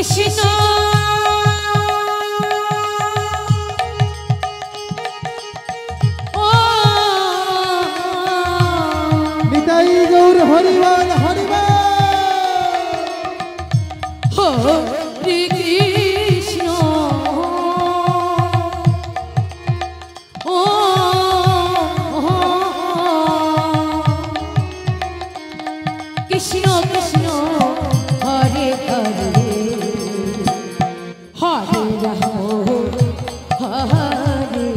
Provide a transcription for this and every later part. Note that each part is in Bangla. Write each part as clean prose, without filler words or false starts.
কৃষ্ণ নিতাই গৌর হরিবল হরিবল হরে কৃষ্ণ ও কৃষ্ণ কৃষ্ণ হরে হরে হরে রাম হরে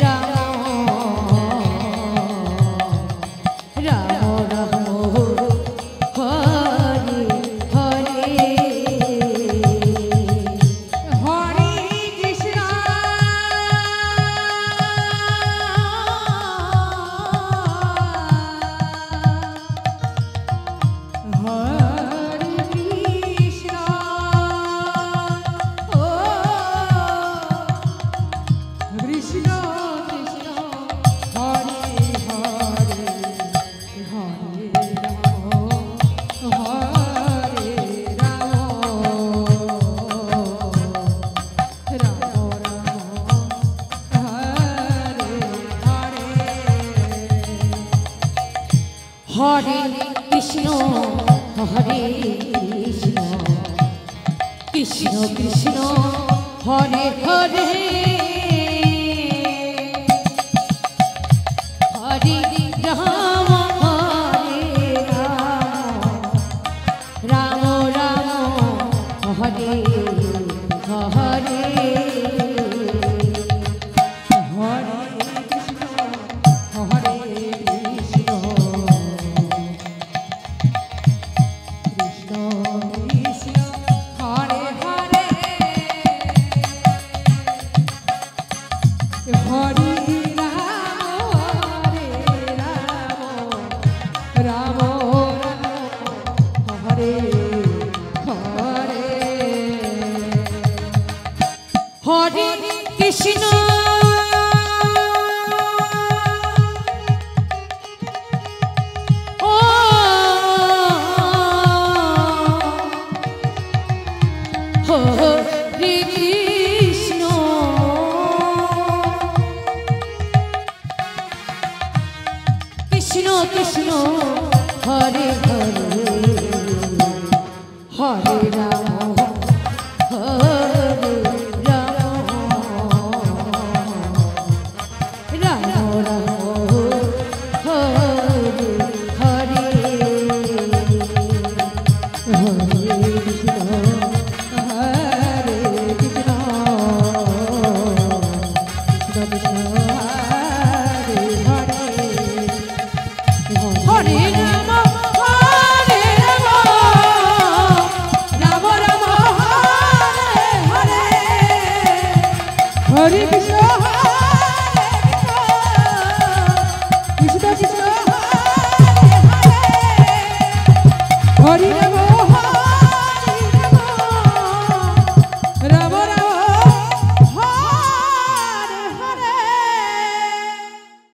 রাম রাম রাম হরে হরে হরে কৃষ্ণ হরে কৃষ্ণ ও কৃষ্ণ কৃষ্ণ হরে হরে হরে রাম হরে রাম হরে কৃষ্ণ হরে কৃষ্ণ কৃষ্ণ কৃষ্ণ হরে হরে হরে রাম হরে রাম রাম রাম হরে হরে হরে কৃষ্ণ হরে কৃষ্ণ কৃষ্ণ কৃষ্ণ হরে হরে হরে রাম হরে হরে হরে কৃষ্ণ ও হরে কৃষ্ণ কৃষ্ণ কৃষ্ণ হরে হরে হরে রাম হরে রাম রাম রাম হরে হরে হরে কৃষ্ণ হরে কৃষ্ণ কৃষ্ণ কৃষ্ণ হরে হরে হরে রাম রাম রাম হরে হরে হরে কৃষ্ণ